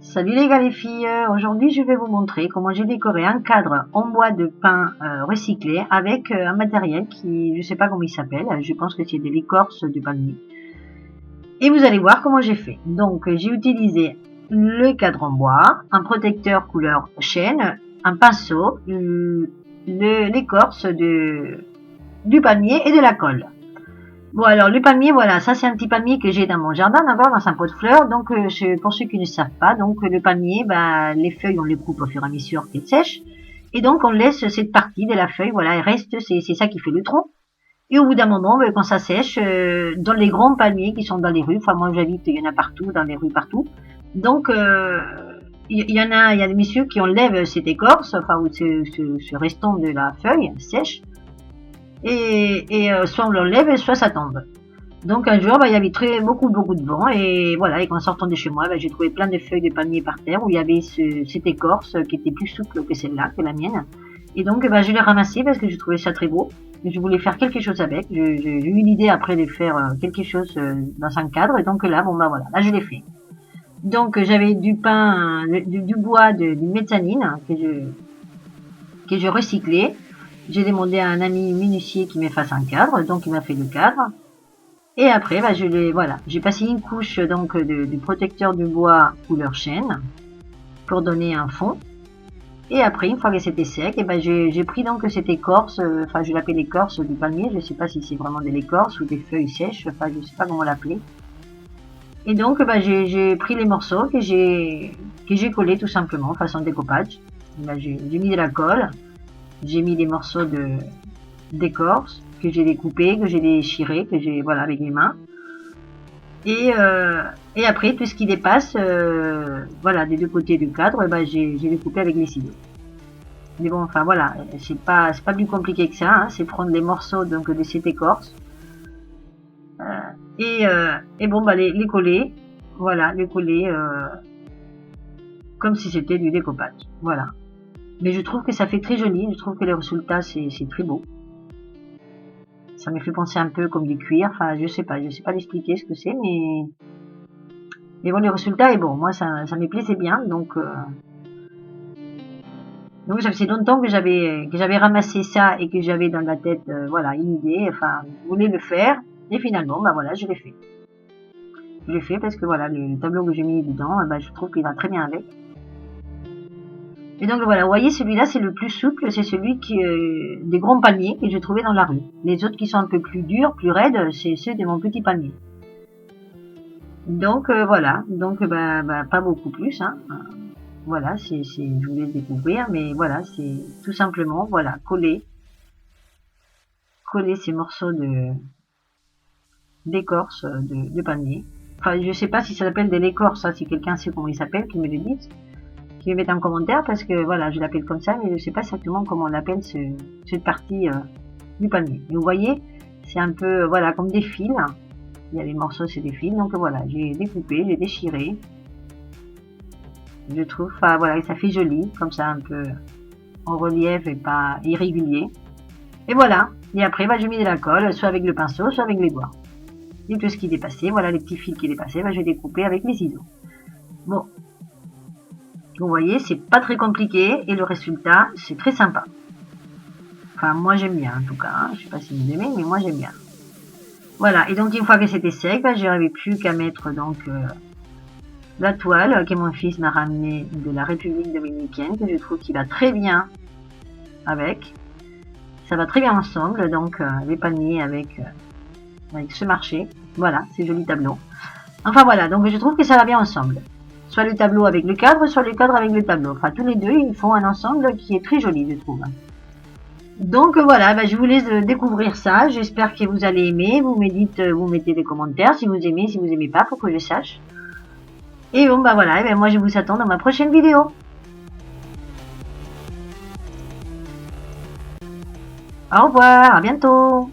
Salut les gars les filles, aujourd'hui je vais vous montrer comment j'ai décoré un cadre en bois de pin recyclé avec un matériel qui, je sais pas comment il s'appelle, je pense que c'est de l'écorce de palmier. Et vous allez voir comment j'ai fait. Donc j'ai utilisé le cadre en bois, un protecteur couleur chêne, un pinceau, l'écorce du palmier et de la colle. Bon alors le palmier, voilà, ça c'est un petit palmier que j'ai dans mon jardin, d'abord dans un pot de fleurs. Donc pour ceux qui ne savent pas, donc le palmier, les feuilles on les coupe au fur et à mesure qu'elles sèchent, et donc on laisse cette partie de la feuille, voilà, elle reste, c'est ça qui fait le tronc. Et au bout d'un moment, quand ça sèche, dans les grands palmiers qui sont dans les rues, enfin moi j'habite, il y en a partout, dans les rues partout. Donc il y en a, il y a des messieurs qui enlèvent cette écorce, enfin ou ce restant de la feuille sèche. Et soit on l'enlève, soit ça tombe. Donc un jour, il y avait beaucoup de vent, et voilà, et en sortant de chez moi, j'ai trouvé plein de feuilles de palmier par terre où il y avait cette écorce qui était plus souple que celle-là, que la mienne. Et donc je l'ai ramassé parce que je trouvais ça très beau. Je voulais faire quelque chose avec. J'ai eu l'idée après de faire quelque chose dans un cadre, et donc là, voilà, là je l'ai fait. Donc j'avais du pain, du bois, du méthanine que je recyclais. J'ai demandé à un ami menuisier qui me fasse un cadre, donc il m'a fait le cadre. Et après, j'ai passé une couche donc du protecteur du bois couleur chêne pour donner un fond. Et après, une fois que c'était sec, j'ai pris donc cette écorce, enfin je l'appelle l'écorce du palmier, je ne sais pas si c'est vraiment de l'écorce ou des feuilles sèches, enfin je ne sais pas comment l'appeler. Et donc j'ai pris les morceaux que j'ai collés tout simplement façon découpage. J'ai mis de la colle. J'ai mis des morceaux d'écorce que j'ai découpés, que j'ai déchirés, que j'ai avec les mains. Et après tout ce qui dépasse, des deux côtés du cadre, j'ai découpé avec les ciseaux. Mais bon, enfin voilà, c'est pas plus compliqué que ça. Hein, c'est prendre les morceaux donc de cette écorce et les coller, voilà, les coller comme si c'était du découpage. Voilà. Mais je trouve que ça fait très joli, je trouve que le résultat c'est très beau. Ça me fait penser un peu comme du cuir, enfin je sais pas l'expliquer ce que c'est, mais bon le résultat est bon, moi ça me plaisait bien, donc ça faisait longtemps que j'avais ramassé ça et que j'avais dans la tête une idée, enfin je voulais le faire, et finalement voilà je l'ai fait. Je l'ai fait parce que voilà le tableau que j'ai mis dedans, je trouve qu'il va très bien avec. Et donc voilà, vous voyez, celui-là c'est le plus souple, c'est celui des grands palmiers que j'ai trouvé dans la rue. Les autres qui sont un peu plus durs, plus raides, c'est ceux de mon petit palmier. Donc voilà, donc pas beaucoup plus. Hein. Voilà, je voulais le découvrir, mais voilà, c'est tout simplement coller ces morceaux d'écorce de palmier. Enfin, je sais pas si ça s'appelle de l'écorce, si quelqu'un sait comment il s'appelle, qu'il me le dise. Qui me mettent en commentaire parce que voilà, je l'appelle comme ça, mais je sais pas exactement comment on appelle cette partie du palmier. Et vous voyez, c'est un peu comme des fils. Il y a les morceaux, c'est des fils. Donc voilà, j'ai découpé, j'ai déchiré. Je trouve, et ça fait joli, comme ça un peu en relief et pas irrégulier. Et voilà. Et après, j'ai mis de la colle, soit avec le pinceau, soit avec les doigts. Et tout ce qui dépassait, voilà les petits fils qui dépassaient, j'ai découpé avec les ciseaux. Bon. Vous voyez, c'est pas très compliqué et le résultat, c'est très sympa. Enfin, moi j'aime bien en tout cas. Hein. Je sais pas si vous aimez, mais moi j'aime bien. Voilà, et donc une fois que c'était sec, j'avais plus qu'à mettre donc la toile que mon fils m'a ramenée de la République dominicaine, que je trouve qu'il va très bien avec. Ça va très bien ensemble, donc les palmiers avec ce marché. Voilà, ces jolis tableaux. Enfin voilà, donc je trouve que ça va bien ensemble. Soit le tableau avec le cadre, soit le cadre avec le tableau. Enfin, tous les deux, ils font un ensemble qui est très joli, je trouve. Donc voilà, je vous laisse découvrir ça. J'espère que vous allez aimer. Vous me dites, vous mettez des commentaires si vous aimez, si vous aimez pas, pour que je sache. Et bon, voilà, moi je vous attends dans ma prochaine vidéo. Au revoir, à bientôt.